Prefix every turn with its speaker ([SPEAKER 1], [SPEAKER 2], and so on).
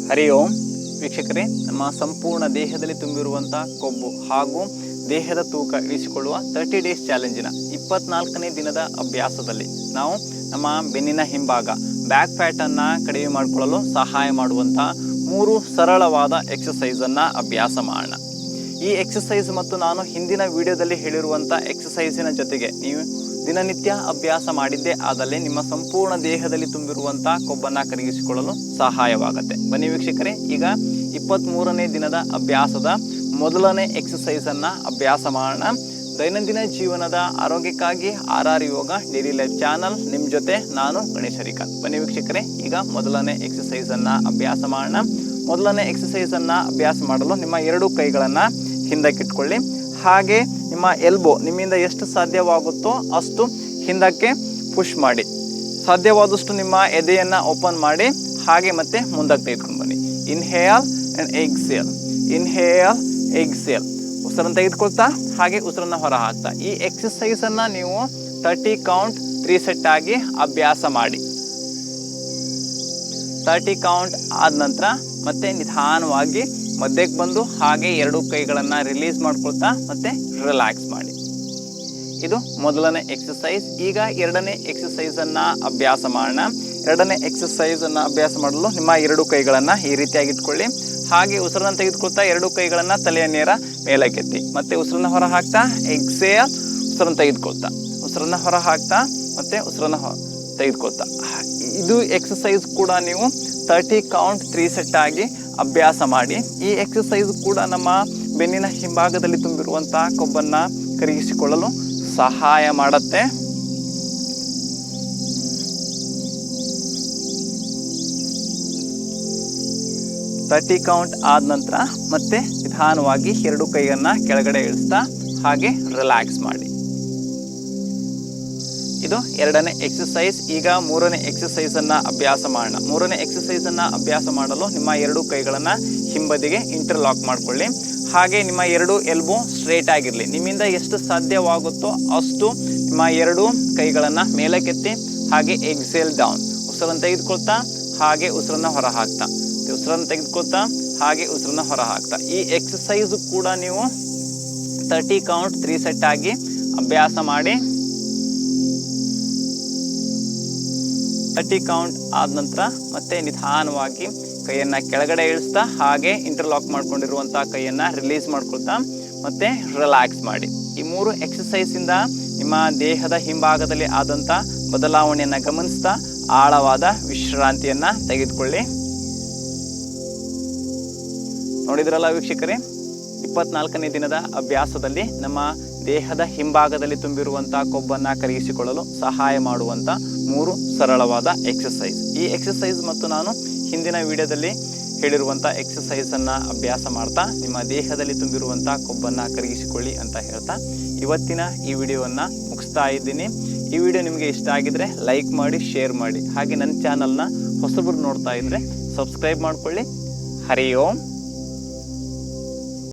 [SPEAKER 1] ಹರಿ ಓಂ ವೀಕ್ಷಕರೇ, ನಮ್ಮ ಸಂಪೂರ್ಣ ದೇಹದಲ್ಲಿ ತುಂಬಿರುವಂಥ ಕೊಬ್ಬು ಹಾಗೂ ದೇಹದ ತೂಕ ಇಳಿಸಿಕೊಳ್ಳುವ 30 ಡೇಸ್ ಚಾಲೆಂಜಿನ 24ನೇ ದಿನದ ಅಭ್ಯಾಸದಲ್ಲಿ ನಾವು ನಮ್ಮ ಬೆನ್ನಿನ ಹಿಂಭಾಗ ಬ್ಯಾಕ್ ಫ್ಯಾಟನ್ನು ಕಡಿಮೆ ಮಾಡಿಕೊಳ್ಳಲು ಸಹಾಯ ಮಾಡುವಂಥ 3 ಸರಳವಾದ ಎಕ್ಸಸೈಸನ್ನು ಅಭ್ಯಾಸ ಮಾಡೋಣ. ಈ ಎಕ್ಸಸೈಸ್ ಮತ್ತು ನಾನು ಹಿಂದಿನ ವಿಡಿಯೋದಲ್ಲಿ ಹೇಳಿರುವಂಥ ಎಕ್ಸಸೈಸಿನ ಜೊತೆಗೆ ನೀವು ದಿನನಿತ್ಯ ಅಭ್ಯಾಸ ಮಾಡಿದ್ದೇ ಆದಲ್ಲಿ ನಿಮ್ಮ ಸಂಪೂರ್ಣ ದೇಹದಲ್ಲಿ ತುಂಬಿರುವಂಥ ಕೊಬ್ಬನ್ನು ಕರಗಿಸಿಕೊಳ್ಳಲು ಸಹಾಯವಾಗುತ್ತೆ. ಬನ್ನಿ ವೀಕ್ಷಕರೇ, ಈಗ 23ನೇ ದಿನದ ಅಭ್ಯಾಸದ ಮೊದಲನೇ ಎಕ್ಸಸೈಸನ್ನು ಅಭ್ಯಾಸ ಮಾಡೋಣ. ದೈನಂದಿನ ಜೀವನದ ಆರೋಗ್ಯಕ್ಕಾಗಿ RR ಯೋಗ ಡೈಲಿ ಲೈಫ್ ಚಾನಲ್ ನಿಮ್ಮ ಜೊತೆ ನಾನು ಗಣೇಶ್ ಹರಿಕಾಂತ್. ಬನ್ನಿ ವೀಕ್ಷಕರೇ, ಈಗ ಮೊದಲನೇ ಎಕ್ಸಸೈಸನ್ನು ಅಭ್ಯಾಸ ಮಾಡೋಣ. ಮೊದಲನೇ ಎಕ್ಸಸೈಸನ್ನು ಅಭ್ಯಾಸ ಮಾಡಲು ನಿಮ್ಮ 2 ಕೈಗಳನ್ನು ಹಿಂದಕ್ಕಿಟ್ಕೊಳ್ಳಿ. ಹಾಗೆ ನಿಮ್ಮ ಎಲ್ಬೋ ನಿಮ್ಮಿಂದ ಎಷ್ಟು ಸಾಧ್ಯವಾಗುತ್ತೋ ಅಷ್ಟು ಹಿಂದಕ್ಕೆ ಪುಷ್ ಮಾಡಿ. ಸಾಧ್ಯವಾದಷ್ಟು ನಿಮ್ಮ ಎದೆಯನ್ನು ಓಪನ್ ಮಾಡಿ ಹಾಗೆ ಮತ್ತೆ ಮುಂದಕ್ಕೆ ತೆಗೆದುಕೊಂಡು ಬನ್ನಿ. Inhale and exhale, inhale exhale. ಉಸಿರನ್ನು ತೆಗೆದುಕೊಳ್ತಾ ಹಾಗೆ ಉಸಿರನ್ನು ಹೊರ ಹಾಕ್ತಾ ಈ ಎಕ್ಸಸೈಸನ್ನು ನೀವು 30 ಕೌಂಟ್ 3 ಸೆಟ್ ಆಗಿ ಅಭ್ಯಾಸ ಮಾಡಿ. 30 ಕೌಂಟ್ ಆದ ನಂತರ ಮತ್ತೆ ನಿಧಾನವಾಗಿ ಮಧ್ಯಕ್ಕೆ ಬಂದು ಹಾಗೆ 2 ಕೈಗಳನ್ನು ರಿಲೀಸ್ ಮಾಡ್ಕೊಳ್ತಾ ಮತ್ತೆ ರಿಲ್ಯಾಕ್ಸ್ ಮಾಡಿ. ಇದು ಮೊದಲನೇ ಎಕ್ಸಸೈಸ್. ಈಗ ಎರಡನೇ ಎಕ್ಸಸೈಸನ್ನು ಅಭ್ಯಾಸ ಮಾಡೋಣ. ಎರಡನೇ ಎಕ್ಸಸೈಸನ್ನು ಅಭ್ಯಾಸ ಮಾಡಲು ನಿಮ್ಮ 2 ಕೈಗಳನ್ನು ಈ ರೀತಿಯಾಗಿ ಇಟ್ಕೊಳ್ಳಿ. ಹಾಗೆ ಉಸಿರನ್ನು ತೆಗೆದುಕೊಳ್ತಾ 2 ಕೈಗಳನ್ನು ತಲೆಯ ನೇರ ಮೇಲಕ್ಕೆತ್ತಿ ಮತ್ತೆ ಉಸಿರನ್ನು ಹೊರ ಹಾಕ್ತಾ ಎಕ್ಸೇಲ್, ಉಸಿರನ್ನು ತೆಗೆದುಕೊಳ್ತಾ ಉಸಿರನ್ನು ಹೊರ ಹಾಕ್ತಾ ಮತ್ತೆ ಉಸಿರನ್ನು ತೆಗೆದುಕೊಳ್ತಾ. ಇದು ಎಕ್ಸಸೈಸ್ ಕೂಡ ನೀವು 30 ಕೌಂಟ್ 3 ಸೆಟ್ ಆಗಿ ಅಭ್ಯಾಸ ಮಾಡಿ. ಈ ಎಕ್ಸಸೈಸ್ ಕೂಡ ನಮ್ಮ ಬೆನ್ನಿನ ಹಿಂಭಾಗದಲ್ಲಿ ತುಂಬಿರುವಂಥ ಕೊಬ್ಬನ್ನು ಕರಗಿಸಿಕೊಳ್ಳಲು ಸಹಾಯ ಮಾಡುತ್ತೆ. ಥರ್ಟಿ ಕೌಂಟ್ ಆದ ನಂತರ ಮತ್ತೆ ನಿಧಾನವಾಗಿ 2 ಕೈಯನ್ನು ಕೆಳಗಡೆ ಇಳಿಸ್ತಾ ಹಾಗೆ ರಿಲ್ಯಾಕ್ಸ್ ಮಾಡಿ. ಇದು ಎರಡನೇ ಎಕ್ಸಸೈಸ್. ಈಗ ಮೂರನೇ ಎಕ್ಸಸೈಸನ್ನು ಅಭ್ಯಾಸ ಮಾಡೋಣ. ಮೂರನೇ ಎಕ್ಸಸೈಸನ್ನು ಅಭ್ಯಾಸ ಮಾಡಲು ನಿಮ್ಮ 2 ಕೈಗಳನ್ನು ಹಿಂಬದಿಗೆ ಇಂಟರ್ಲಾಕ್ ಮಾಡಿಕೊಳ್ಳಿ. ಹಾಗೆ ನಿಮ್ಮ 2 ಎಲ್ಬೋ ಸ್ಟ್ರೇಟ್ ಆಗಿರಲಿ. ನಿಮ್ಮಿಂದ ಎಷ್ಟು ಸಾಧ್ಯವಾಗುತ್ತೋ ಅಷ್ಟು ನಿಮ್ಮ 2 ಕೈಗಳನ್ನು ಮೇಲಕ್ಕೆತ್ತಿ ಹಾಗೆ ಎಕ್ಸೇಲ್ ಡೌನ್. ಉಸಿರನ್ನು ತೆಗೆದುಕೊಳ್ತಾ ಹಾಗೆ ಉಸಿರನ್ನು ಹೊರ ಹಾಕ್ತಾ, ಉಸಿರನ್ನು ತೆಗೆದುಕೊಳ್ತಾ ಹಾಗೆ ಉಸಿರನ್ನು ಹೊರ ಹಾಕ್ತಾ. ಈ ಎಕ್ಸಸೈಸ್ ಕೂಡ ನೀವು 30 ಕೌಂಟ್ 3 ಸೆಟ್ ಆಗಿ ಅಭ್ಯಾಸ ಮಾಡಿ. 30 ಕೌಂಟ್ ಆದ ನಂತರ ಮತ್ತೆ ನಿಧಾನವಾಗಿ ಕೈಯನ್ನು ಕೆಳಗಡೆ ಇಳಿಸ್ತಾ ಹಾಗೆ ಇಂಟರ್ಲಾಕ್ ಮಾಡ್ಕೊಂಡಿರುವಂಥ ಕೈಯನ್ನು ರಿಲೀಸ್ ಮಾಡ್ಕೊಳ್ತಾ ಮತ್ತೆ ರಿಲ್ಯಾಕ್ಸ್ ಮಾಡಿ. ಈ 3 ಎಕ್ಸಸೈಸಿಂದ ನಿಮ್ಮ ದೇಹದ ಹಿಂಭಾಗದಲ್ಲಿ ಆದಂಥ ಬದಲಾವಣೆಯನ್ನು ಗಮನಿಸ್ತಾ ಆಳವಾದ ವಿಶ್ರಾಂತಿಯನ್ನು ತೆಗೆದುಕೊಳ್ಳಿ. ನೋಡಿದ್ರಲ್ಲ ವೀಕ್ಷಕರೇ, 24ನೇ ದಿನದ ಅಭ್ಯಾಸದಲ್ಲಿ ನಮ್ಮ ದೇಹದ ಹಿಂಭಾಗದಲ್ಲಿ ತುಂಬಿರುವಂಥ ಕೊಬ್ಬನ್ನು ಕರಗಿಸಿಕೊಳ್ಳಲು ಸಹಾಯ ಮಾಡುವಂಥ 3 ಸರಳವಾದ ಎಕ್ಸಸೈಸ್. ಈ ಎಕ್ಸಸೈಸ್ ಮತ್ತು ನಾನು ಹಿಂದಿನ ವಿಡಿಯೋದಲ್ಲಿ ಹೇಳಿರುವಂಥ ಎಕ್ಸಸೈಸನ್ನು ಅಭ್ಯಾಸ ಮಾಡ್ತಾ ನಿಮ್ಮ ದೇಹದಲ್ಲಿ ತುಂಬಿರುವಂಥ ಕೊಬ್ಬನ್ನು ಕರಗಿಸಿಕೊಳ್ಳಿ ಅಂತ ಹೇಳ್ತಾ ಇವತ್ತಿನ ಈ ವಿಡಿಯೋವನ್ನು ಮುಗಿಸ್ತಾ ಇದ್ದೀನಿ. ಈ ವಿಡಿಯೋ ನಿಮಗೆ ಇಷ್ಟ ಆಗಿದ್ರೆ ಲೈಕ್ ಮಾಡಿ, ಶೇರ್ ಮಾಡಿ. ಹಾಗೆ ನನ್ನ ಚಾನಲ್ನ ಹೊಸಬರು ನೋಡ್ತಾ ಇದ್ದರೆ ಸಬ್ಸ್ಕ್ರೈಬ್ ಮಾಡ್ಕೊಳ್ಳಿ. ಹರಿ ಓಂ.